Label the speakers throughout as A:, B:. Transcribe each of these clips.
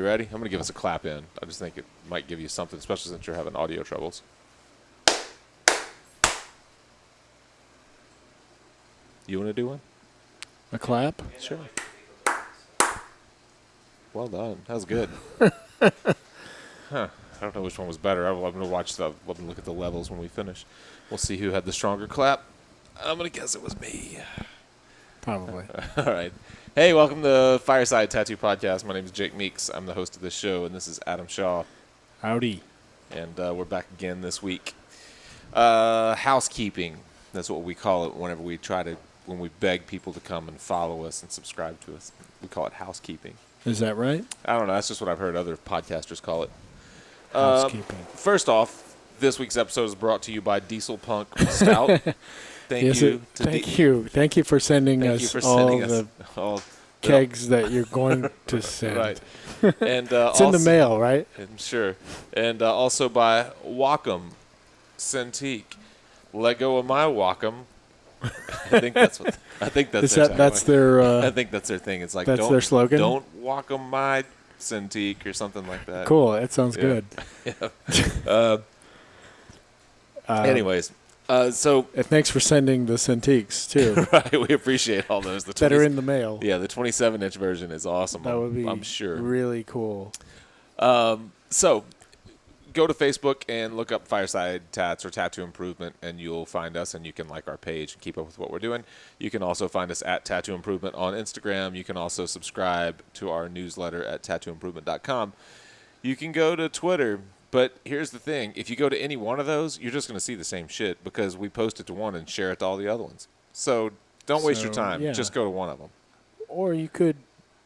A: ready? I'm going to give us a clap in. I just think it might give you something, especially since you're having audio troubles. You want to do one?
B: A clap?
A: Sure. Well done. That was good. I don't know which one was better. I'm going to look at the levels when we finish. We'll see who had the stronger clap. I'm going to guess it was me.
B: Probably.
A: All right. Hey, welcome to Fireside Tattoo Podcast. My name is Jake Meeks. I'm the host of this show, and this is Adam Shaw.
B: Howdy.
A: And we're back again this week. Housekeeping. That's what we call it when we beg people to come and follow us and subscribe to us. We call it housekeeping.
B: Is that right?
A: I don't know. That's just what I've heard other podcasters call it.
B: Housekeeping.
A: First off, this week's episode is brought to you by Diesel Punk Stout. Thank you.
B: Thank you for sending us all the kegs that you're going to send.
A: Right. And
B: it's in the mail, right?
A: I'm sure. And also by Wacom Cintiq. Let go of my Wacom. I think that's their thing. It's like
B: that's their slogan.
A: Don't Wacom my Cintiq or something like that.
B: Cool. That sounds good.
A: Yeah. Anyways, so
B: thanks for sending the Cintiqs too.
A: Right, we appreciate all those.
B: That are in the mail.
A: Yeah, the 27-inch version is awesome.
B: That would be,
A: I'm sure,
B: really cool.
A: So, go to Facebook and look up Fireside Tats or Tattoo Improvement, and you'll find us, and you can like our page and keep up with what we're doing. You can also find us at Tattoo Improvement on Instagram. You can also subscribe to our newsletter at tattooimprovement.com. You can go to Twitter, but here's the thing. If you go to any one of those, you're just going to see the same shit because we post it to one and share it to all the other ones. So don't waste your time.
B: Yeah.
A: Just go to one of them.
B: Or you could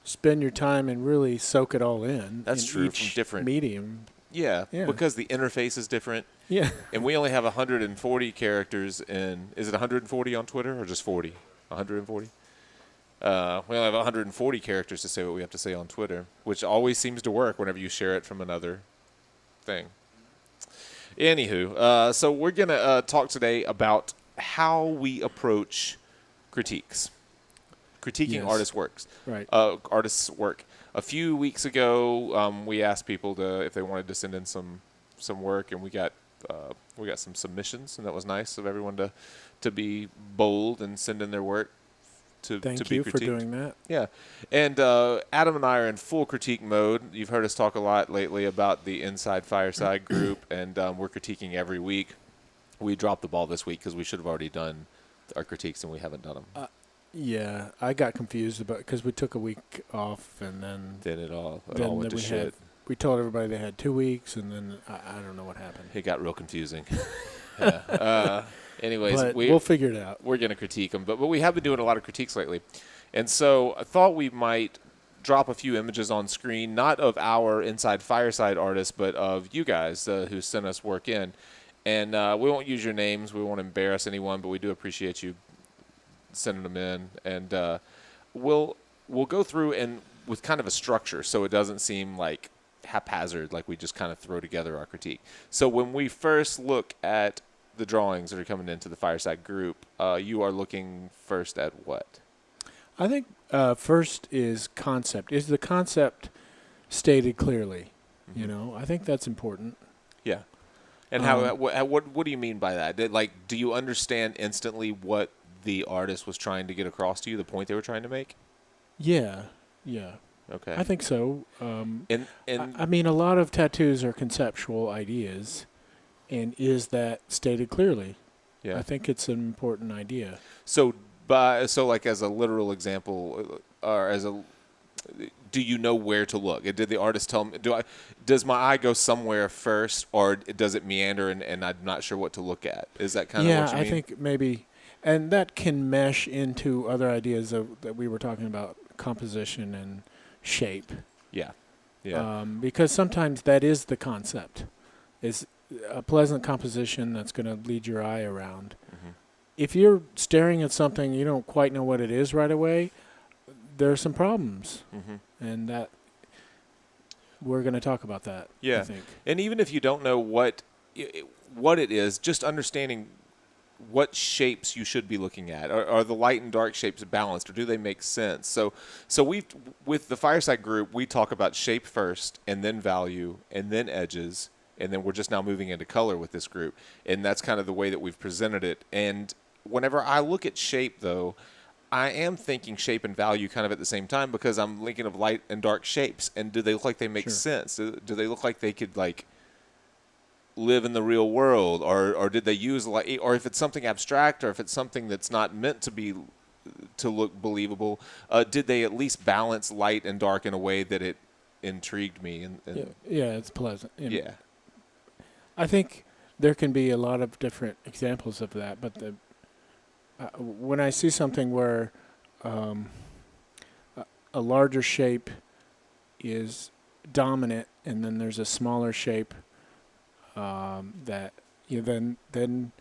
B: spend your time and really soak it all in.
A: That's true.
B: Each
A: from different
B: medium.
A: Yeah, because the interface is different.
B: Yeah.
A: And we only have 140 characters in. Is it 140 on Twitter or just 40? 140? We only have 140 characters to say what we have to say on Twitter, which always seems to work whenever you share it from another thing. Anywho, so we're going to talk today about how we approach critiques. Critiquing artists' works.
B: Right.
A: Artists' work. A few weeks ago, we asked people if they wanted to send in some work, and we got some submissions, and that was nice of everyone to be bold and send in their work to be critiqued.
B: Thank you for doing that.
A: Yeah, and Adam and I are in full critique mode. You've heard us talk a lot lately about the Inside Fireside group, and we're critiquing every week. We dropped the ball this week because we should have already done our critiques, and we haven't done them.
B: Yeah, I got confused because we took a week off and then
A: it all went to shit.
B: We told everybody they had 2 weeks, and then I don't know what happened.
A: It got real confusing. Yeah. Anyways,
B: we'll figure it out.
A: We're going to critique them, but we have been doing a lot of critiques lately, and so I thought we might drop a few images on screen, not of our Inside Fireside artists, but of you guys who sent us work in, and we won't use your names. We won't embarrass anyone, but we do appreciate you sending them in, and we'll go through and with kind of a structure so it doesn't seem like haphazard, like we just kind of throw together our critique. So when we first look at the drawings that are coming into the Fireside group, you are looking first at what?
B: I think first is concept. Is the concept stated clearly? Mm-hmm. You know, I think that's important.
A: Yeah. And what do you mean by that? Do you understand instantly what the artist was trying to get across to you, the point they were trying to make?
B: Yeah.
A: Okay.
B: I think so.
A: I
B: mean, a lot of tattoos are conceptual ideas, and is that stated clearly?
A: Yeah.
B: I think it's an important idea.
A: So like as a literal example, or do you know where to look? Did the artist tell me? Does my eye go somewhere first, or does it meander and I'm not sure what to look at? Is that kind of what you mean?
B: Yeah, I think maybe. And that can mesh into other ideas that we were talking about, composition and shape.
A: Yeah.
B: Because sometimes that is the concept, is a pleasant composition that's going to lead your eye around. Mm-hmm. If you're staring at something you don't quite know what it is right away, there are some problems. Mm-hmm. And that we're going to talk about that, I think.
A: And even if you don't know what it is, just understanding what shapes you should be looking at. Are the light and dark shapes balanced, or do they make sense? So we, with the Fireside group, we talk about shape first, and then value, and then edges, and then we're just now moving into color with this group, and that's kind of the way that we've presented it. And whenever I look at shape, though, I am thinking shape and value kind of at the same time, because I'm thinking of light and dark shapes, and do they look like they make sense? Do they look like they could like live in the real world, or did they use like, or if it's something abstract, or if it's something that's not meant to look believable, did they at least balance light and dark in a way that it intrigued me? And
B: yeah, it's pleasant.
A: yeah,
B: I think there can be a lot of different examples of that, but when I see something where a larger shape is dominant, and then there's a smaller shape that then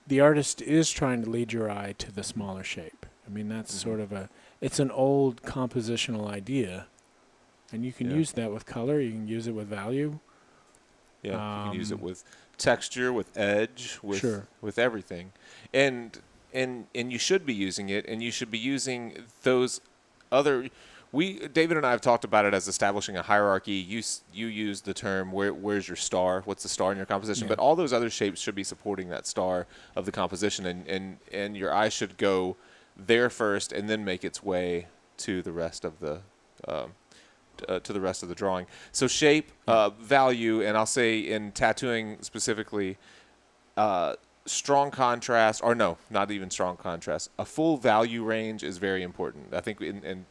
B: the artist is trying to lead your eye to the smaller shape. I mean, that's sort of it's an old compositional idea, and you can use that with color. You can use it with value.
A: Yeah, you can use it with texture, with edge, with everything, and you should be using it, and you should be using those other. David and I have talked about it as establishing a hierarchy. You use the term where's your star? What's the star in your composition?
B: Yeah.
A: But all those other shapes should be supporting that star of the composition, and your eye should go there first, and then make its way to the rest of the drawing. So shape, value, and I'll say in tattooing specifically, strong contrast, or no, not even strong contrast. A full value range is very important. I think in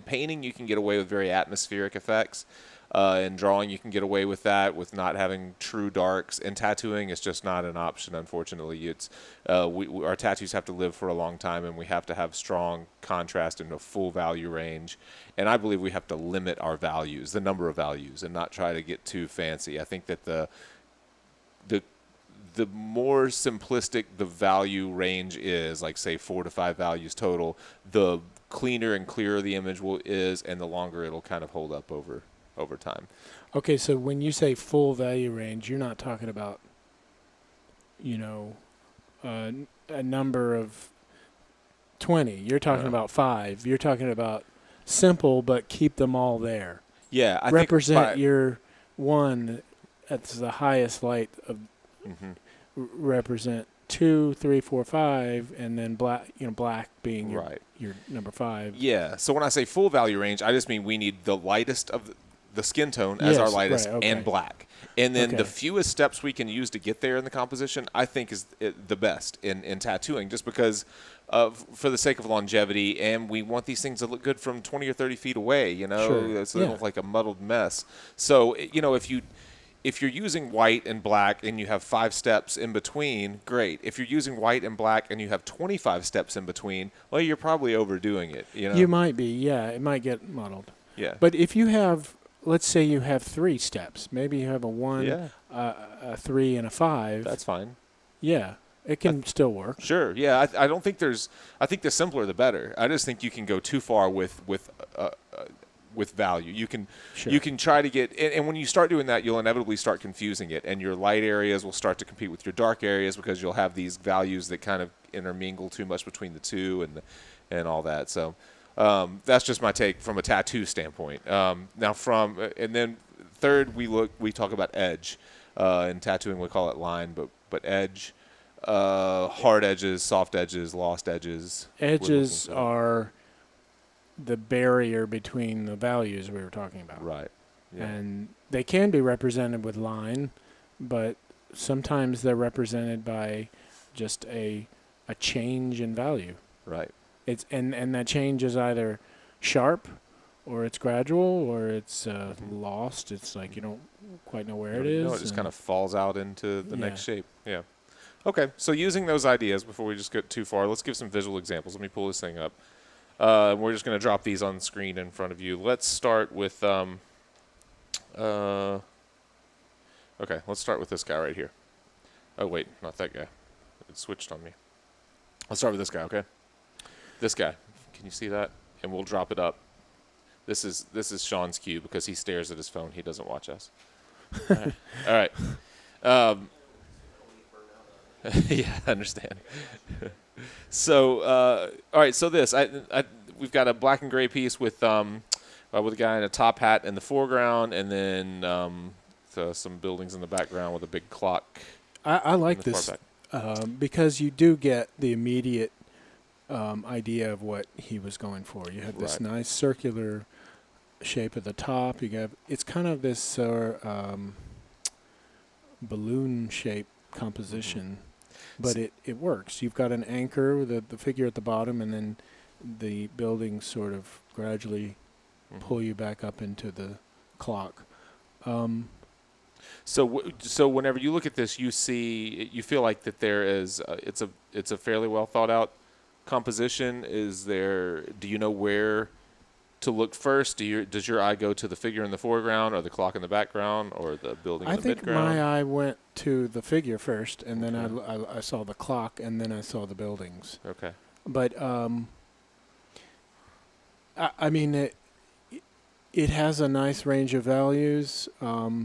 A: painting you can get away with very atmospheric effects. In drawing you can get away with that, with not having true darks. In tattooing, it's just not an option, unfortunately. It's our tattoos have to live for a long time, and we have to have strong contrast and a full value range. And I believe we have to limit our values, the number of values, and not try to get too fancy. I think that the more simplistic the value range is, like say 4 to 5 values total, the cleaner and clearer the image is, and the longer it'll kind of hold up over time.
B: Okay, so when you say full value range, you're not talking about, a number of 20. You're talking about 5. You're talking about simple, but keep them all there.
A: Yeah, I
B: represent
A: think
B: your one at the highest light of. Represent 2, 3, 4, 5, and then black. Black being your number 5.
A: Yeah. So when I say full value range, I just mean we need the lightest of the skin tone as our lightest, and black, and then the fewest steps we can use to get there in the composition, I think is the best in tattooing, just because for the sake of longevity, and we want these things to look good from 20 or 30 feet away. So they don't look like a muddled mess. So if you're using white and black and you have 5 steps in between, great. If you're using white and black and you have 25 steps in between, well, you're probably overdoing it.
B: You might be, yeah. It might get muddled.
A: Yeah.
B: But if you have, let's say you have 3 steps. Maybe you have a 1, a 3, and a 5.
A: That's fine.
B: Yeah. It can still work.
A: Sure. Yeah. I don't think I think the simpler the better. I just think you can go too far with value. You can try to get, and when you start doing that, you'll inevitably start confusing it, and your light areas will start to compete with your dark areas, because you'll have these values that kind of intermingle too much between the two and all that. So that's just my take from a tattoo standpoint. And then third, we talk about edge. In tattooing we call it line, but edge, hard edges, soft edges, lost edges.
B: Edges are the barrier between the values we were talking about.
A: Right. Yeah.
B: And they can be represented with line, but sometimes they're represented by just a change in value.
A: Right.
B: It's and that change is either sharp, or it's gradual, or it's lost. It's like you don't quite know where it is.
A: No, it just kind of falls out into the next shape. Yeah. Okay, so using those ideas, before we just get too far, let's give some visual examples. Let me pull this thing up. We're just going to drop these on the screen in front of you. Let's start with okay, let's start with this guy right here. Oh, wait, not that guy. It switched on me. Let's start with this guy, okay? This guy. Can you see that? And we'll drop it up. This is Sean's cue, because he stares at his phone. He doesn't watch us. All right. Yeah, I understand. So, all right. So we've got a black and gray piece with a guy in a top hat in the foreground, and then some buildings in the background with a big clock
B: I
A: in
B: like
A: the far
B: this
A: back.
B: because you do get the immediate idea of what he was going for. You have this
A: Right.
B: nice circular shape at the top. It's kind of this balloon shape composition, but it works. You've got an anchor with the figure at the bottom, and then the buildings sort of gradually pull you back up into the clock.
A: So whenever you look at this, you feel like that there is it's a fairly well thought out composition. Do you know where to look first? Does your eye go to the figure in the foreground, or the clock in the background, or the building
B: I
A: in the
B: think
A: midground?
B: my eye went to the figure first, and then
A: Okay.
B: I saw the clock, and then I saw the buildings.
A: Okay.
B: But I mean, it has a nice range of values. I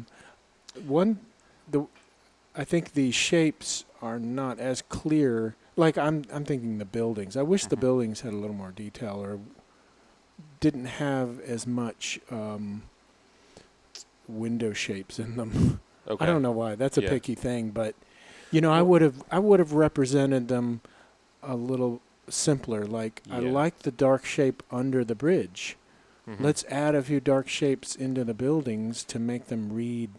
B: think the shapes are not as clear. Like I'm thinking the buildings. I wish the buildings had a little more detail, or didn't have as much window shapes in them.
A: Okay.
B: I don't know why. That's a
A: Yeah.
B: picky thing, but I would have represented them a little simpler. Like I
A: Yeah.
B: like the dark shape under the bridge.
A: Mhm.
B: Let's add a few dark shapes into the buildings to make them read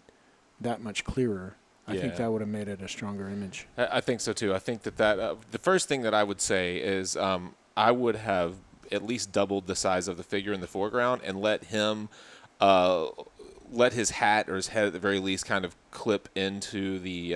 B: that much clearer. I think
A: Yeah.
B: that would have made it a stronger image.
A: I think so too. I think that the first thing that I would say is I would have at least doubled the size of the figure in the foreground and let his hat or his head at the very least kind of clip into the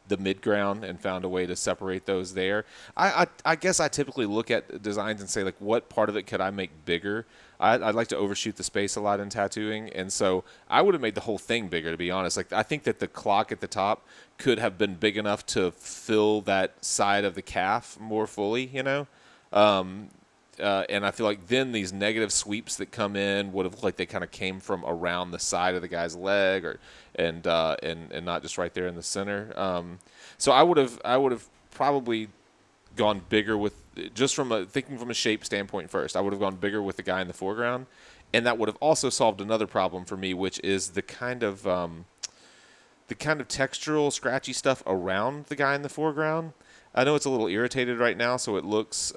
A: midground, and found a way to separate those there. I guess I typically look at designs and say, like, what part of it could I make bigger? I'd like to overshoot the space a lot in tattooing, and so I would have made the whole thing bigger, to be honest. Like, I think that the clock at the top could have been big enough to fill that side of the calf more fully, you know? And I feel like then these negative sweeps that come in would have looked like they kind of came from around the side of the guy's leg, and not just right there in the center. So I would have probably gone bigger with, just thinking from a shape standpoint first. I would have gone bigger with the guy in the foreground, and that would have also solved another problem for me, which is the kind of textural, scratchy stuff around the guy in the foreground. I know it's a little irritated right now, so it looks.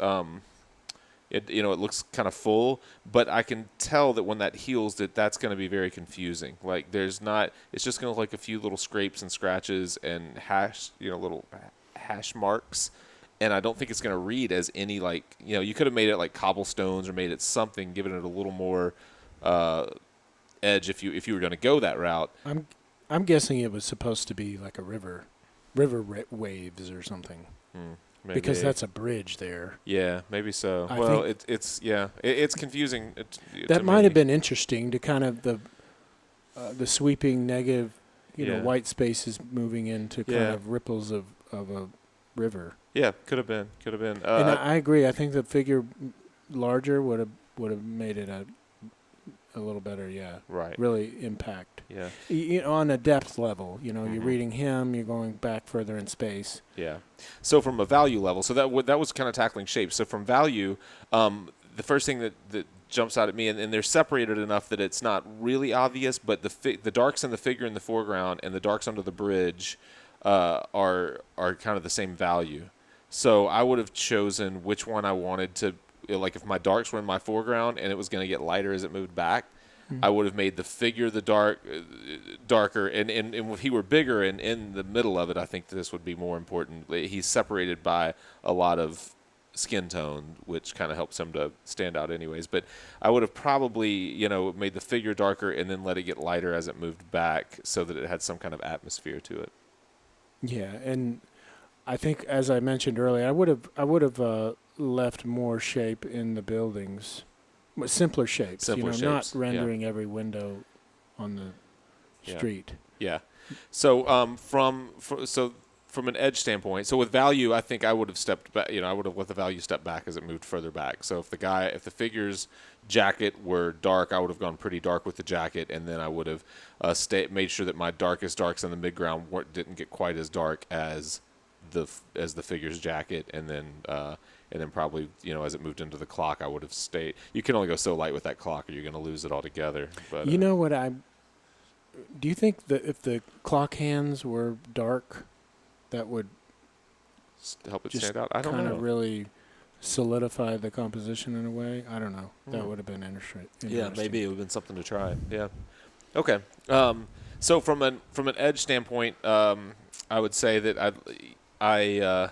A: It looks kind of full, but I can tell that when that heals, that's going to be very confusing. Like it's just going to look like a few little scrapes and scratches and little hash marks, and I don't think it's going to read as any, like, you could have made it like cobblestones or made it something, given it a little more edge if you were going to go that route.
B: I'm guessing it was supposed to be like a river waves or something.
A: Maybe.
B: Because that's a bridge there.
A: Yeah, maybe so.
B: I
A: Well,
B: think
A: it's confusing.
B: That might have been interesting to kind of the sweeping negative, white spaces moving into kind of ripples of a river.
A: Yeah, could have been.
B: And I agree. I think the figure larger would have made it a little better. Yeah,
A: right.
B: Really impact.
A: Yeah.
B: On a depth level. You're reading him. You're going back further in space.
A: Yeah. So from a value level, so that was kind of tackling shapes. So from value, the first thing that jumps out at me, and they're separated enough that it's not really obvious, but the darks in the figure in the foreground and the darks under the bridge are kind of the same value. So I would have chosen which one I wanted to, like, if my darks were in my foreground and it was going to get lighter as it moved back, I would have made the figure darker, and if he were bigger and in the middle of it, I think this would be more important. He's separated by a lot of skin tone, which kind of helps him to stand out anyways. But I would have probably, made the figure darker and then let it get lighter as it moved back, so that it had some kind of atmosphere to it.
B: Yeah, and I think, as I mentioned earlier, I would have left more shape in the buildings. Simpler shapes, not rendering every window on the street.
A: Yeah. So from an edge standpoint, so with value, I think I would have stepped back. I would have let the value step back as it moved further back. So if the figure's jacket were dark, I would have gone pretty dark with the jacket, and then I would have made sure that my darkest darks in the midground didn't get quite as dark as as the figure's jacket, and then probably as it moved into the clock, I would have stayed. You can only go so light with that clock, or you're going to lose it altogether. But
B: you know what do you think that if the clock hands were dark, that would
A: help it
B: just
A: stand out? I don't
B: kind
A: know.
B: of really solidify the composition in a way? I don't know. That would have been interesting.
A: Yeah, maybe it would have been something to try. Yeah. Okay. So from an edge standpoint, I would say that I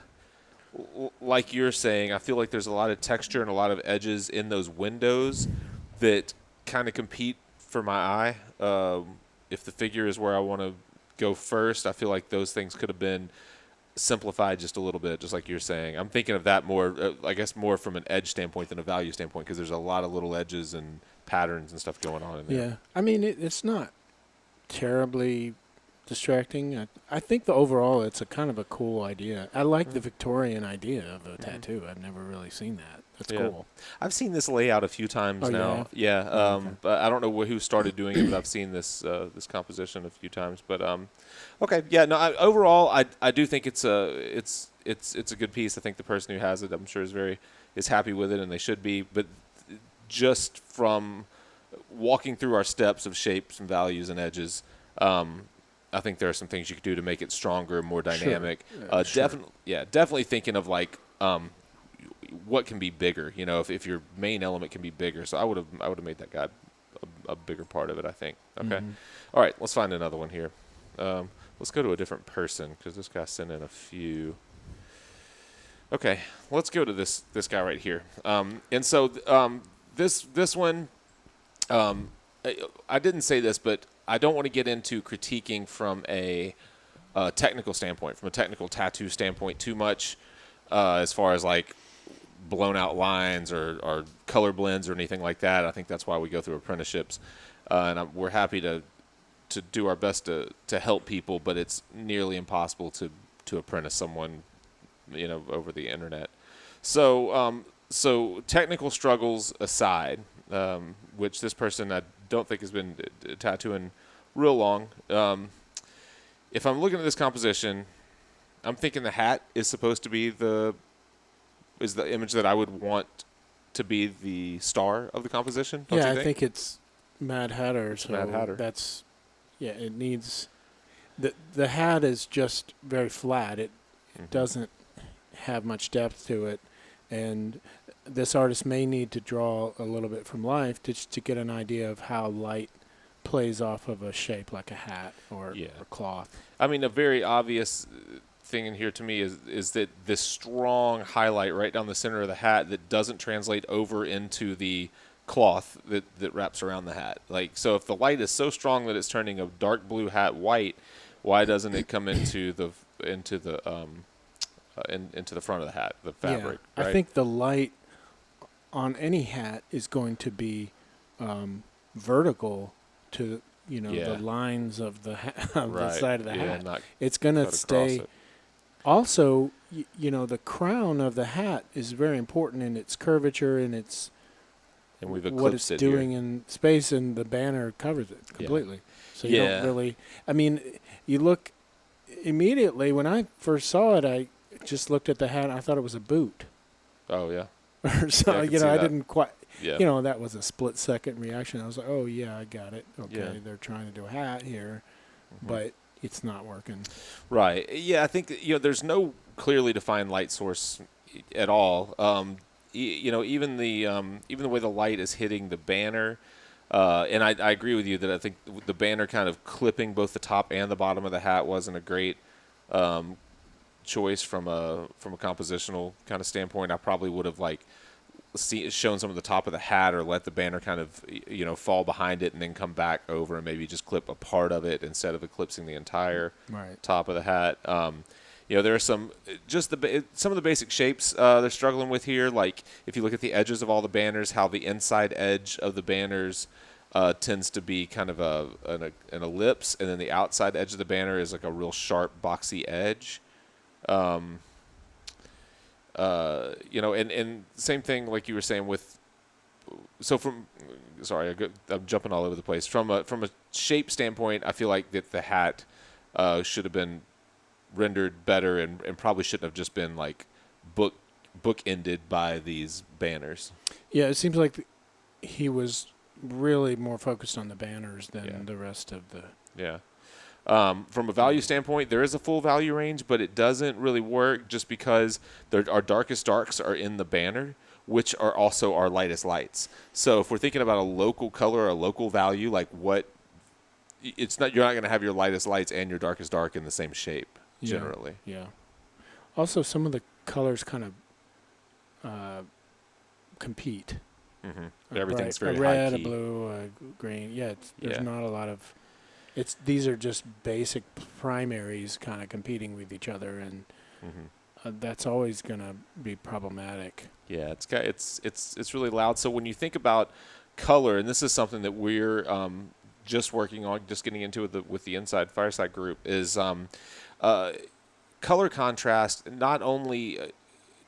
A: like you're saying, I feel like there's a lot of texture and a lot of edges in those windows that kind of compete for my eye. If the figure is where I want to go first, I feel like those things could have been simplified just a little bit, just like you're saying. I'm thinking of that more, I guess, more from an edge standpoint than a value standpoint, because there's a lot of little edges and patterns and stuff going on in there.
B: Yeah. I mean, it's not terribly distracting. I think overall it's a kind of a cool idea. I like the Victorian idea of a tattoo. I've never really seen that. That's cool.
A: I've seen this layout a few times now. Yeah.
B: Okay.
A: But I don't know who started doing it, but I've seen this composition a few times. But okay. Yeah. No. Overall, I do think it's a good piece. I think the person who has it, I'm sure, is happy with it, and they should be. But just from walking through our steps of shapes and values and edges, I think there are some things you could do to make it stronger, more dynamic.
B: Sure.
A: Definitely thinking of like what can be bigger. If your main element can be bigger. So I would have made that guy a bigger part of it, I think. Okay.
B: Mm-hmm.
A: All right, let's find another one here. Let's go to a different person, because this guy sent in a few. Okay, let's go to this guy right here. And so this one, I didn't say this, but I don't want to get into critiquing from a technical standpoint, from a technical tattoo standpoint too much, as far as like blown out lines or color blends or anything like that. I think that's why we go through apprenticeships, and we're happy to do our best to help people, but it's nearly impossible to apprentice someone, over the internet. So technical struggles aside, which this person I don't think has been tattooing real long. If I'm looking at this composition, I'm thinking the hat is supposed to be the image that I would want to be the star of the composition. Don't you think?
B: I think it's Mad Hatter. So
A: Mad Hatter.
B: That's it needs the hat is just very flat. It doesn't have much depth to it, and this artist may need to draw a little bit from life to get an idea of how light plays off of a shape like a hat or cloth.
A: I mean, a very obvious thing in here to me is that this strong highlight right down the center of the hat that doesn't translate over into the cloth that wraps around the hat. Like, so if the light is so strong that it's turning a dark blue hat white, why doesn't it come into the front of the hat, the fabric?
B: Yeah,
A: right?
B: I think the light on any hat is going to be vertical to the lines of the the side of the hat. It's going to stay. Also, the crown of the hat is very important in its curvature and what it's doing in space, and the banner covers it completely. Yeah. So you don't really. I mean, you look immediately when I first saw it, I just looked at the hat and I thought it was a boot.
A: Oh yeah.
B: Or so I didn't quite.
A: Yeah.
B: That was a split-second reaction. I was like, oh yeah, I got it. Okay, they're trying to do a hat here, but it's not working.
A: Right. Yeah, I think there's no clearly defined light source at all. Even the way the light is hitting the banner, and I agree with you that I think the banner kind of clipping both the top and the bottom of the hat wasn't a great choice from a compositional kind of standpoint. I probably would have shown some of the top of the hat, or let the banner kind of fall behind it and then come back over and maybe just clip a part of it instead of eclipsing the entire top of the hat. There are some of the basic shapes they're struggling with here. Like if you look at the edges of all the banners, how the inside edge of the banners tends to be kind of an ellipse, and then the outside edge of the banner is like a real sharp, boxy edge. And same thing like you were saying with. So I'm jumping all over the place. From a shape standpoint, I feel like that the hat should have been rendered better and probably shouldn't have just been like bookended by these banners.
B: Yeah, it seems like he was really more focused on the banners than the rest of the.
A: Yeah. From a value standpoint, there is a full value range, but it doesn't really work just because our darkest darks are in the banner, which are also our lightest lights. So if we're thinking about a local color, a local value, like what, you're not going to have your lightest lights and your darkest dark in the same shape generally.
B: Yeah. Also, some of the colors kind of compete.
A: Mm-hmm. Everything's very
B: a red,
A: high key.
B: a blue, a green. Yeah, there's not a lot of. These are just basic primaries kind of competing with each other, and that's always going to be problematic.
A: Yeah, it's really loud. So when you think about color, and this is something that we're just working on, just getting into with the Inside Fireside group, is color contrast. Not only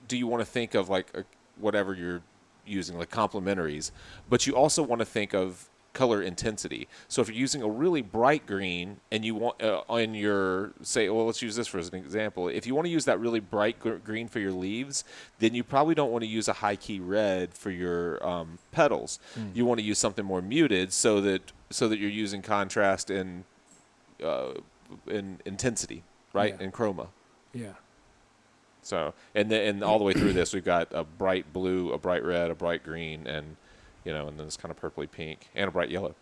A: do you want to think of like whatever you're using, like complementaries, but you also want to think of color intensity. So if you're using a really bright green and you want on your, say, well, let's use this for as an example. If you want to use that really bright green for your leaves, then you probably don't want to use a high key red for your petals. You want to use something more muted so that you're using contrast in intensity, right? In chroma.
B: Yeah.
A: So and all the way through this, we've got a bright blue, a bright red, a bright green, and and then it's kind of purpley pink and a bright yellow.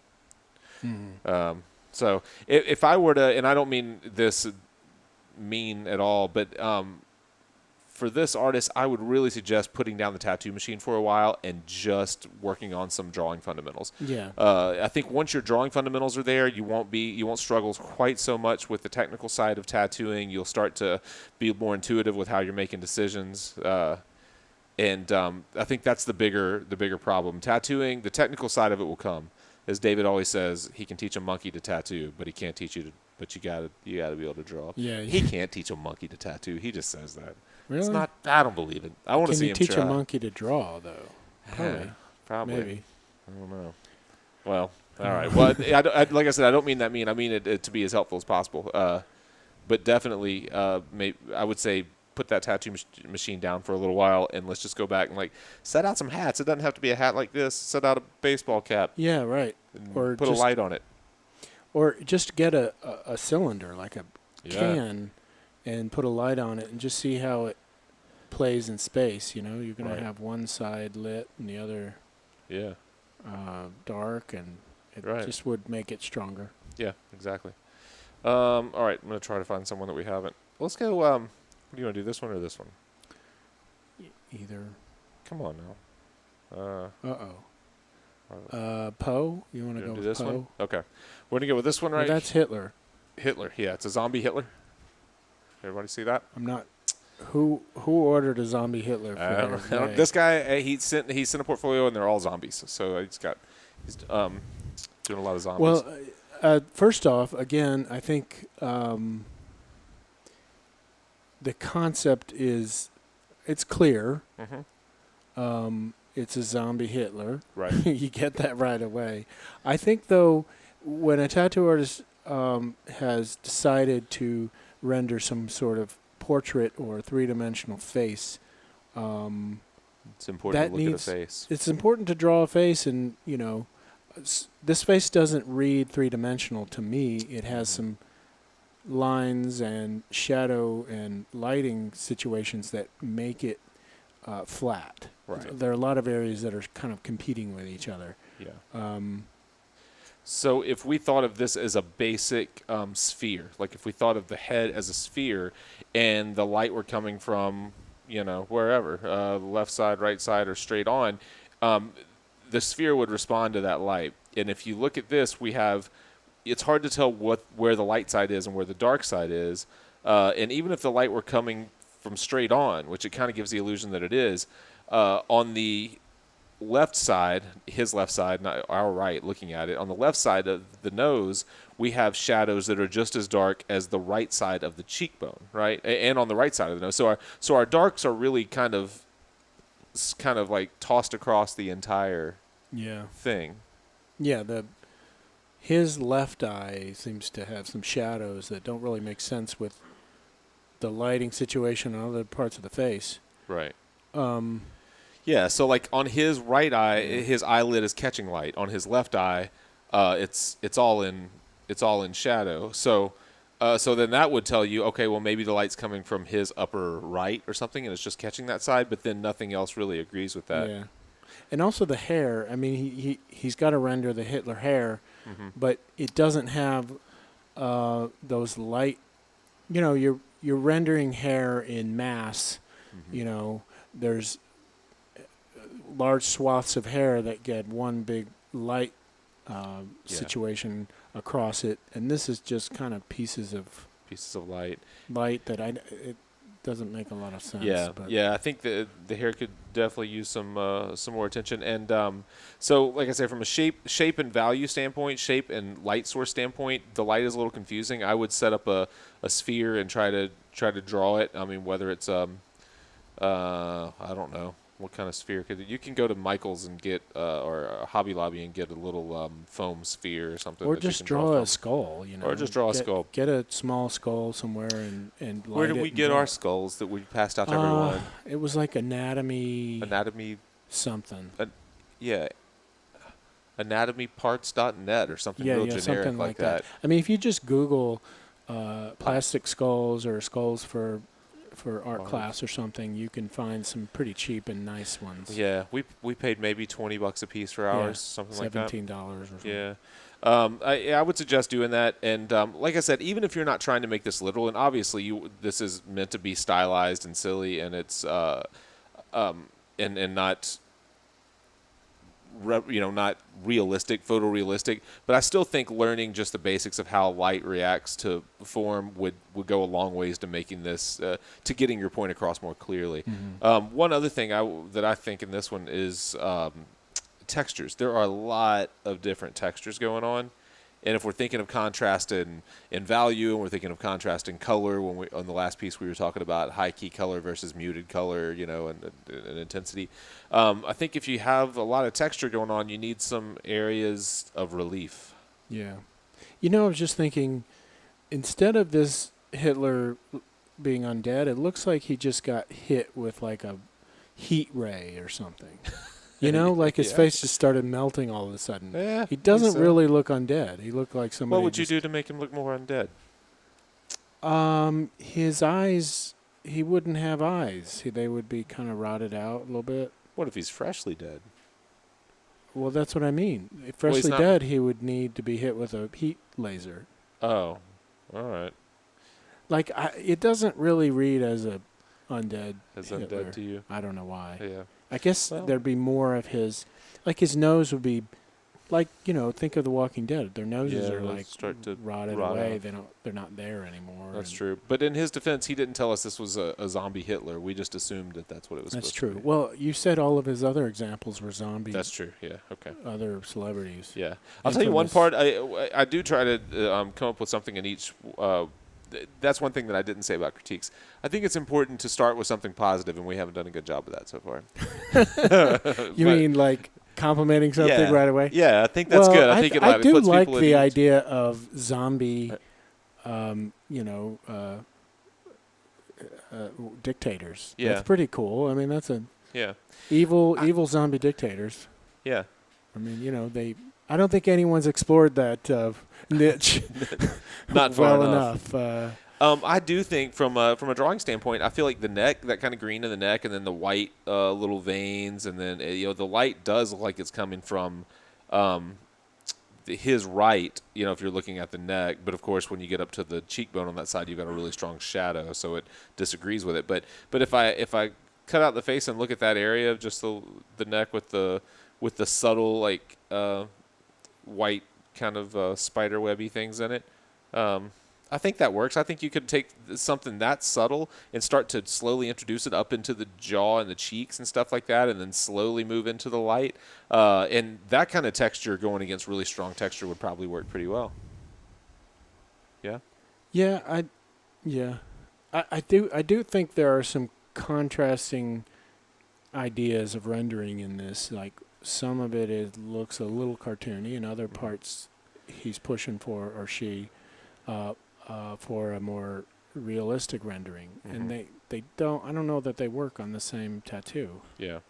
A: So if I were to, and I don't mean this mean at all, but for this artist, I would really suggest putting down the tattoo machine for a while and just working on some drawing fundamentals.
B: Yeah.
A: I think once your drawing fundamentals are there, you won't struggle quite so much with the technical side of tattooing. You'll start to be more intuitive with how you're making decisions. And I think that's the bigger problem. Tattooing, the technical side of it will come. As David always says, he can teach a monkey to tattoo, but he can't teach you to. But you gotta be able to draw.
B: Yeah.
A: He can't teach a monkey to tattoo. He just says that.
B: Really?
A: It's not. I don't believe it. I want to see him try.
B: Can you teach a monkey to draw though? Probably.
A: Probably.
B: Maybe.
A: I don't know. Well, all right. Well, like I said, I don't mean that mean. I mean it to be as helpful as possible. But definitely, I would say put that tattoo machine down for a little while, and let's just go back and set out some hats. It doesn't have to be a hat like this. Set out a baseball cap.
B: Yeah, right.
A: Or put a light on it.
B: Or just get a cylinder, like a can, and put a light on it, and just see how it plays in space. You're going to have one side lit and the other dark, and it just would make it stronger. Yeah,
A: exactly. All right, I'm going to try to find someone that we haven't. Let's go. What do you want to do, this one or this one?
B: Either.
A: Come on now.
B: Poe? You want to go with
A: this
B: Poe?
A: one? Okay. We're going to go with this one, right?
B: Well, that's Hitler.
A: Hitler, yeah. It's a zombie Hitler. Everybody see that?
B: I'm not. Who ordered a zombie Hitler?
A: This guy, he sent a portfolio, and they're all zombies. So he's doing a lot of zombies.
B: Well, first off, again, I think the concept it's clear. It's a zombie Hitler.
A: Right.
B: You get that right away. I think, though, when a tattoo artist has decided to render some sort of portrait or three-dimensional face,
A: it's important to look at a face.
B: It's important to draw a face, and, this face doesn't read three-dimensional to me. It has some lines and shadow and lighting situations that make it flat.
A: Right.
B: There are a lot of areas that are kind of competing with each other.
A: Yeah. So if we thought of this as a basic sphere, like if we thought of the head as a sphere and the light were coming from, wherever, left side, right side, or straight on, the sphere would respond to that light. And if you look at this, it's hard to tell where the light side is and where the dark side is. And even if the light were coming from straight on, which it kind of gives the illusion that it is, on the left side, his left side, not our right, looking at it, on the left side of the nose, we have shadows that are just as dark as the right side of the cheekbone, right? And on the right side of the nose. So our darks are really kind of like tossed across the entire thing.
B: Yeah, his left eye seems to have some shadows that don't really make sense with the lighting situation on other parts of the face.
A: Right.
B: Um,
A: Yeah. So like on his right eye, his eyelid is catching light. On his left eye, it's all in shadow. So then that would tell you, okay, well maybe the light's coming from his upper right or something, and it's just catching that side. But then nothing else really agrees with that.
B: Yeah. And also the hair. I mean, he's got to render the Hitler hair, but it doesn't have those light. You know, you're rendering hair in mass. You know, there's large swaths of hair that get one big light situation across it, and this is just kind of pieces of
A: light
B: that it doesn't make a lot of sense.
A: Yeah,
B: but
A: yeah. I think the hair could definitely use some more attention. And so, like I said, from a shape and value standpoint, shape and light source standpoint, the light is a little confusing. I would set up a sphere and try to draw it. I mean, whether it's I don't know what kind of sphere. You can go to Michael's and get or Hobby Lobby and get a little foam sphere or something.
B: or
A: that you
B: just
A: can
B: draw
A: from.
B: a skull, you know.
A: Or just draw a skull.
B: Get a small skull somewhere and
A: Where
B: light
A: did
B: it
A: we
B: and
A: get
B: draw
A: our
B: it.
A: skulls that we passed out to everyone?
B: It was like anatomy something.
A: Yeah. Anatomyparts.net or something real generic
B: something like that. I mean, if you just Google plastic skulls or skulls for art class or something, you can find some pretty cheap and nice ones.
A: Yeah, we paid maybe $20 a piece for ours, something like that.
B: $17 or something.
A: Yeah. I would suggest doing that. And like I said, even if you're not trying to make this literal, and obviously this is meant to be stylized and silly, and it's and not not realistic, photorealistic, but I still think learning just the basics of how light reacts to form would go a long ways to making this, to getting your point across more clearly. One other thing that I think in this one is textures. There are a lot of different textures going on. And if we're thinking of contrast in value, and we're thinking of contrast in color, on the last piece we were talking about high key color versus muted color, and intensity. I think if you have a lot of texture going on, you need some areas of relief.
B: Yeah. I was just thinking, instead of this Hitler being undead, it looks like he just got hit with like a heat ray or something. Like his face just started melting all of a sudden.
A: Yeah,
B: he doesn't really look undead. He looked like somebody.
A: What would you do to make him look more undead?
B: His eyes, he wouldn't have eyes. They would be kind of rotted out a little bit.
A: What if he's freshly dead?
B: Well, that's what I mean. If freshly dead, he would need to be hit with a heat laser.
A: Oh, all right.
B: Like, it doesn't really read as a undead Hitler.
A: Undead to you?
B: I don't know why.
A: Yeah.
B: I guess there'd be more of his, like his nose would be, like, think of The Walking Dead. Their noses are like
A: start to
B: rotted away. They're not there anymore.
A: That's true. But in his defense, he didn't tell us this was a zombie Hitler. We just assumed that that's what it was.
B: That's
A: supposed
B: true.
A: to be.
B: Well, you said all of his other examples were zombies.
A: That's true. Yeah. Okay.
B: Other celebrities.
A: Yeah. I'll tell you one part. I do try to come up with something in each. That's one thing that I didn't say about critiques. I think it's important to start with something positive, and we haven't done a good job of that so far.
B: You mean like complimenting something right away?
A: Yeah, I think that's good. I think
B: I do
A: puts
B: like
A: people
B: the
A: at ease.
B: idea of zombie, dictators.
A: Yeah.
B: That's pretty cool. I mean, that's a
A: Yeah.
B: evil zombie dictators.
A: Yeah.
B: I mean, I don't think anyone's explored that niche
A: Not far
B: well
A: enough. I do think from a drawing standpoint, I feel like the neck, that kind of green in the neck, and then the white little veins, and then the light does look like it's coming from his right. If you're looking at the neck, but of course when you get up to the cheekbone on that side, you've got a really strong shadow, so it disagrees with it. But if I cut out the face and look at that area of just the neck with the subtle like white kind of spider webby things in it. I think that works. I think you could take something that subtle and start to slowly introduce it up into the jaw and the cheeks and stuff like that, and then slowly move into the light. And that kind of texture going against really strong texture would probably work pretty well. Yeah?
B: Yeah, I do think there are some contrasting ideas of rendering in this. Like, some of it looks a little cartoony, and other parts he's pushing for, or she, for a more realistic rendering,
A: Mhm.
B: and they don't. I don't know that they work on the same tattoo.
A: Yeah.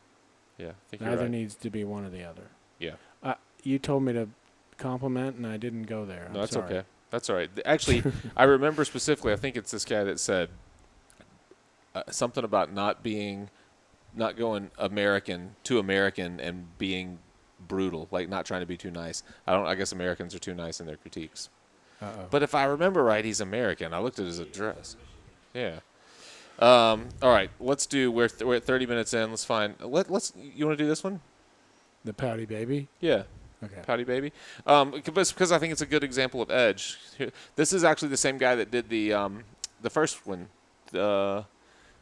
A: Yeah. I think you're
B: Either
A: right.
B: needs to be one or the other.
A: Yeah.
B: You told me to compliment, and I didn't go there.
A: No,
B: I'm
A: that's
B: sorry.
A: okay. That's all right. Actually, I remember specifically. I think it's this guy that said something about not going American and being brutal, like not trying to be too nice. I guess Americans are too nice in their critiques.
B: Uh-oh.
A: But if I remember right, he's American. I looked at his address. Yeah. All right. Let's do. We're at 30 minutes in. Let's find. Let's. You want to do this one?
B: The pouty baby.
A: Yeah.
B: Okay.
A: Pouty baby. Because I think it's a good example of edge. This is actually the same guy that did the first one,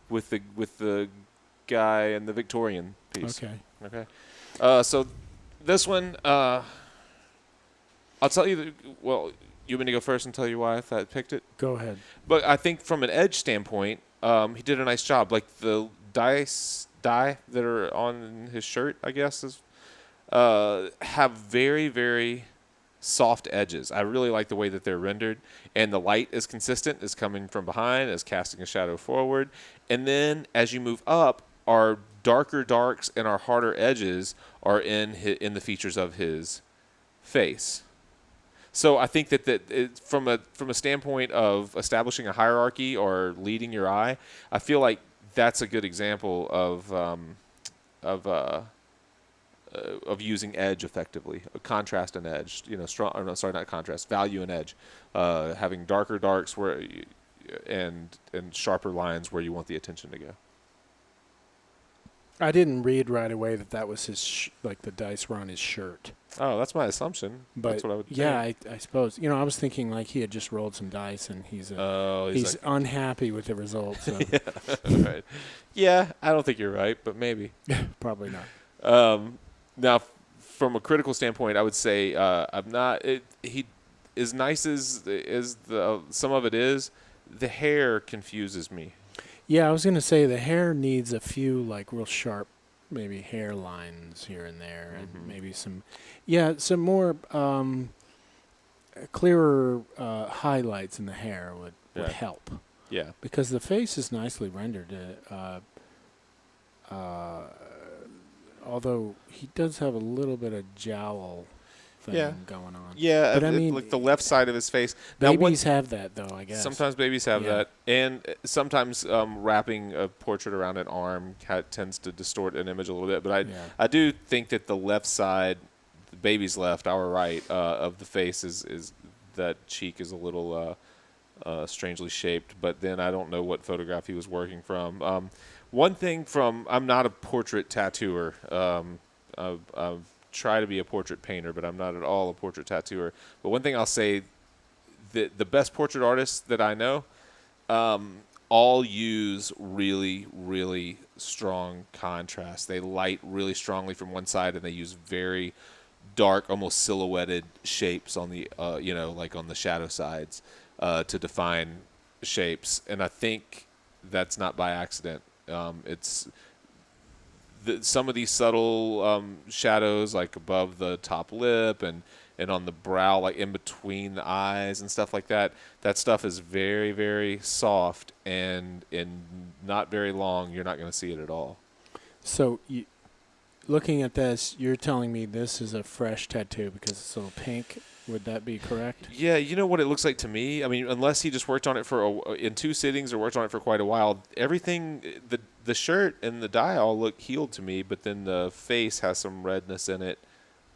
A: with the guy in the Victorian piece.
B: Okay.
A: Okay. So this one, I'll tell you. Well, you want me to go first and tell you why I picked it?
B: Go ahead.
A: But I think from an edge standpoint, he did a nice job. Like the dye that are on his shirt, I guess, have very, very soft edges. I really like the way that they're rendered. And the light is consistent, is coming from behind, is casting a shadow forward. And then as you move up, our darker darks and our harder edges are in the features of his face. So I think that from a standpoint of establishing a hierarchy or leading your eye, I feel like that's a good example of using edge effectively, contrast and edge. Strong. Or no, sorry, not contrast. Value and edge. Having darker darks and sharper lines where you want the attention to go.
B: I didn't read right away that was his like the dice were on his shirt.
A: Oh, that's my assumption.
B: But
A: that's what I would
B: yeah,
A: think.
B: I suppose I was thinking like he had just rolled some dice and he's
A: he's like,
B: unhappy with the results. So.
A: yeah, right. Yeah, I don't think you're right, but maybe.
B: Probably not.
A: Now, from a critical standpoint, I would say I'm not. He as nice as some of it is, the hair confuses me.
B: Yeah, I was gonna say the hair needs a few like real sharp, maybe hair lines here and there, and maybe some more clearer highlights in the hair would help.
A: Yeah,
B: because the face is nicely rendered. Although he does have a little bit of jowl thing going on.
A: Yeah,
B: but I mean,
A: like the left side of his face. Now,
B: babies have that, though, I guess.
A: Sometimes babies have that, and sometimes wrapping a portrait around an arm tends to distort an image a little bit. But I do think that the left side, the baby's left, our right, of the face is that cheek is a little strangely shaped. But then I don't know what photograph he was working from. One thing I'm not a portrait tattooer. I try to be a portrait painter, but I'm not at all a portrait tattooer. But one thing I'll say, the best portrait artists that I know all use really, really strong contrast. They light really strongly from one side, and they use very dark, almost silhouetted shapes on the, like on the shadow sides to define shapes. And I think that's not by accident. It's some of these subtle shadows, like above the top lip and on the brow, like in between the eyes and stuff like that. That stuff is very, very soft, and in not very long, you're not going to see it at all.
B: So, looking at this, you're telling me this is a fresh tattoo because it's a little pink. Would that be correct?
A: Yeah, you know what it looks like to me? I mean, unless he just worked on it in 2 sittings or worked on it for quite a while, everything, the shirt and the dye all look healed to me, but then the face has some redness in it.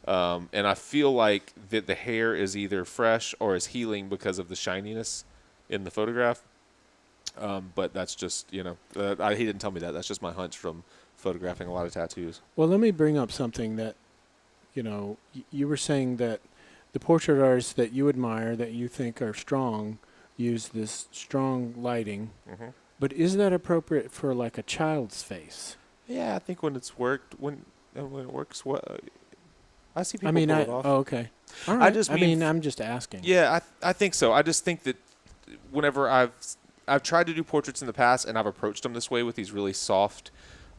A: And I feel like that the hair is either fresh or is healing because of the shininess in the photograph. But that's just, he didn't tell me that. That's just my hunch from photographing a lot of tattoos.
B: Well, let me bring up something that, you were saying that the portrait artists that you admire, that you think are strong, use this strong lighting.
A: Mm-hmm.
B: But is that appropriate for like a child's face?
A: Yeah, I think when it's worked, when it works, I see people pull it off.
B: Oh, okay. All right. I'm just asking.
A: Yeah, I think so. I just think that whenever I've tried to do portraits in the past, and I've approached them this way with these really soft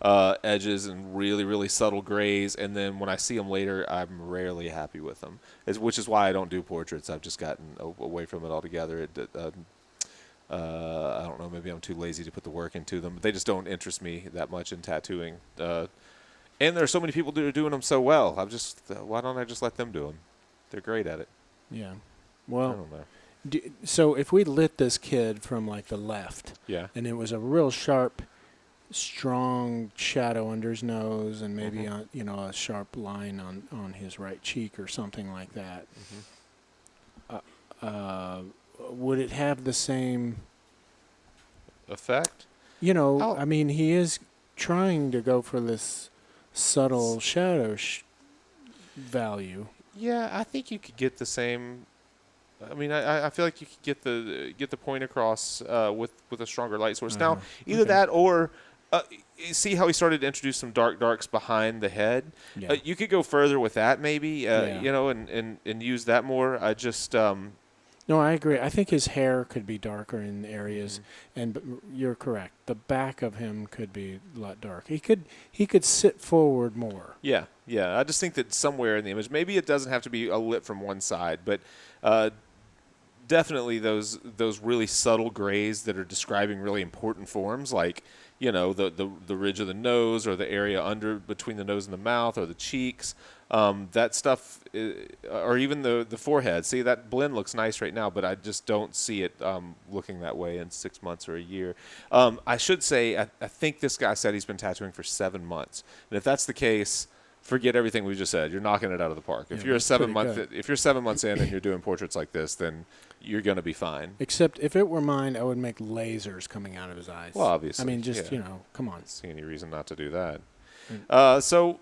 A: edges and really, really subtle grays, and then when I see them later, I'm rarely happy with them, which is why I don't do portraits. I've just gotten away from it altogether. I don't know, maybe I'm too lazy to put the work into them. They just don't interest me that much in tattooing. And there are so many people that are doing them so well. Why don't I just let them do them? They're great at it.
B: Yeah.
A: I
B: Well,
A: don't know.
B: so if we lit this kid from like the left,
A: Yeah.
B: and it was a real sharp, strong shadow under his nose, and maybe
A: Mhm.
B: a sharp line on his right cheek or something like that, would it have the same?
A: Effect?
B: I mean, he is trying to go for this subtle shadow value.
A: Yeah, I think you could get the same. I mean, I feel like you could get the point across with a stronger light source. Now, either
B: Okay.
A: that or you see how he started to introduce some darks behind the head.
B: Yeah.
A: You could go further with that, maybe.
B: Yeah.
A: And use that more. I just
B: No, I agree. I think his hair could be darker in areas, and you're correct. The back of him could be a lot dark. He could sit forward more.
A: Yeah. I just think that somewhere in the image, maybe it doesn't have to be a lit from one side, but definitely those really subtle grays that are describing really important forms, like the ridge of the nose or the area under between the nose and the mouth or the cheeks. That stuff, or even the forehead. See, that blend looks nice right now, but I just don't see it looking that way in 6 months or a year. I should say, I think this guy said he's been tattooing for 7 months, and if that's the case, forget everything we just said. You're knocking it out of the park. If
B: Yeah,
A: you're
B: that's pretty good.
A: if you're 7 months in and you're doing portraits like this, then you're gonna be fine.
B: Except if it were mine, I would make lasers coming out of his eyes.
A: Well, obviously,
B: I mean, just
A: yeah.
B: come on.
A: I don't see any reason not to do that.
B: Mm.
A: So,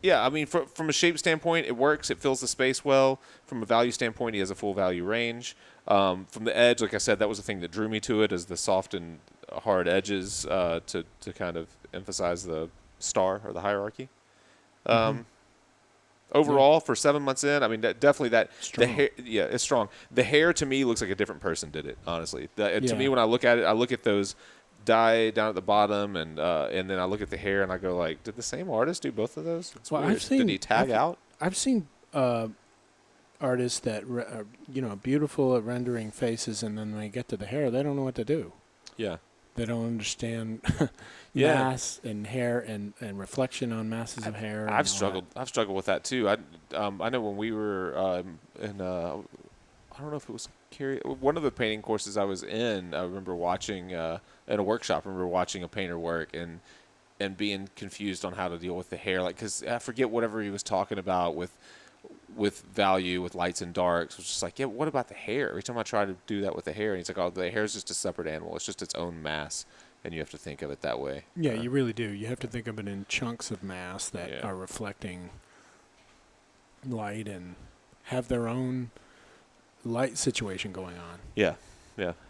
A: yeah, I mean, from a shape standpoint, it works. It fills the space well. From a value standpoint, he has a full value range. From the edge, like I said, that was the thing that drew me to it, is the soft and hard edges to kind of emphasize the star or the hierarchy. Overall, for 7 months in, I mean, definitely the
B: Strong.
A: hair, yeah, it's strong. The hair to me looks like a different person did it. Honestly, To
B: Yeah.
A: me, when I look at it, I look at those dye down at the bottom, and then I look at the hair and I go like, did the same artist do both of those? It's
B: Well,
A: weird. Did he tag out?
B: I've seen artists that are beautiful at rendering faces, and then when they get to the hair, they don't know what to do.
A: Yeah.
B: They don't understand
A: Yeah.
B: mass and hair and reflection on masses of hair. and all
A: I've
B: that.
A: struggled with that too. I know when we were in I don't know if it was one of the painting courses I was in. I remember watching in a workshop. I remember watching a painter work and being confused on how to deal with the hair. Like, because I forget whatever he was talking about with value, with lights and darks. It was just like, yeah, what about the hair? Every time I try to do that with the hair, and he's like, oh, the hair is just a separate animal. It's just its own mass, and you have to think of it that way.
B: Yeah, you really do. You have to think of it in chunks of mass that
A: Yeah.
B: are reflecting light and have their own light situation going on.
A: Yeah.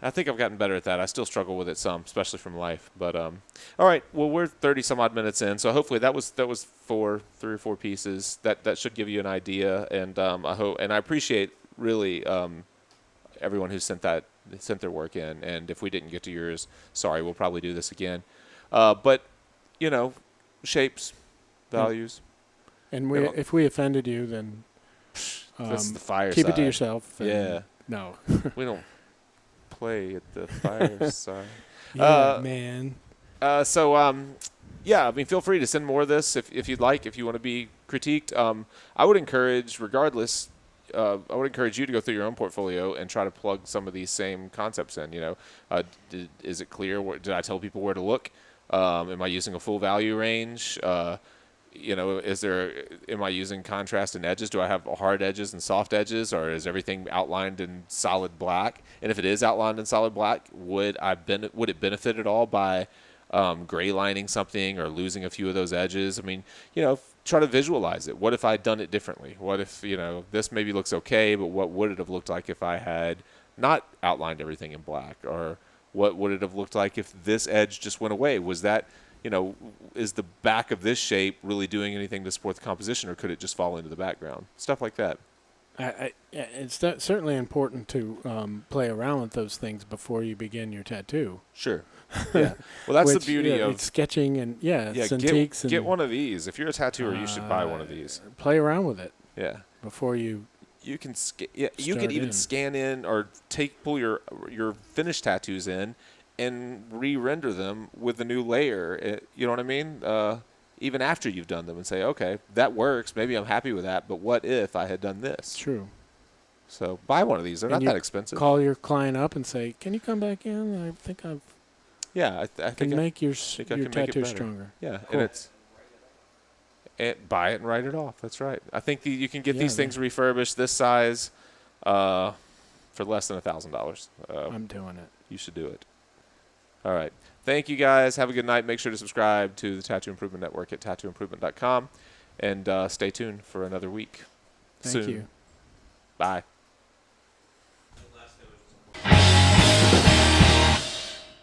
A: I think I've gotten better at that. I still struggle with it some, especially from life. But all right. Well, we're 30 some odd minutes in, so hopefully that was 3 or 4 pieces. That should give you an idea. And I hope, and I appreciate really everyone who sent their work in. And if we didn't get to yours, sorry. We'll probably do this again. But shapes, values.
B: And
A: You know-
B: if we offended you, then
A: That's the Fireside.
B: keep it to yourself. and
A: Yeah.
B: No.
A: We don't play at the Fireside.
B: Yeah, man.
A: Yeah, I mean, feel free to send more of this if you'd like, if you want to be critiqued. I would encourage, regardless, I would encourage you to go through your own portfolio and try to plug some of these same concepts in. Is it clear? Did I tell people where to look? Am I using a full value range? Am I using contrast and edges? Do I have hard edges and soft edges, or is everything outlined in solid black? And if it is outlined in solid black, would it benefit at all by gray lining something or losing a few of those edges? I mean, try to visualize it. What if I'd done it differently? What if, this maybe looks okay, but what would it have looked like if I had not outlined everything in black? Or what would it have looked like if this edge just went away? Was that, is the back of this shape really doing anything to support the composition, or could it just fall into the background? Stuff like that.
B: It's certainly important to play around with those things before you begin your tattoo.
A: Sure. Yeah. Well, that's the beauty of
B: it's sketching and Cintiqs and
A: get one of these. If you're a tattooer, you should buy one of these.
B: Play around with it
A: Yeah.
B: before you
A: You can you
B: Start
A: can even
B: in.
A: scan in or pull your finished tattoos in and re-render them with a new layer. You know what I mean? Even after you've done them, and say, okay, that works. Maybe I'm happy with that. But what if I had done this?
B: True.
A: So buy one of these. They're
B: And
A: not
B: you
A: that expensive.
B: Call your client up and say, "Can you come back in? I think I
A: Yeah, I
B: can
A: think
B: make your
A: I can make it
B: tattoo
A: better.
B: stronger."
A: Yeah,
B: Cool.
A: and buy it and write it off. That's right. I think you can get
B: Yeah,
A: these things refurbished this size for less than $1,000.
B: I'm doing it.
A: You should do it. All right. Thank you, guys. Have a good night. Make sure to subscribe to the Tattoo Improvement Network at tattooimprovement.com. And stay tuned for another week
B: Thank
A: soon.
B: you.
A: Bye.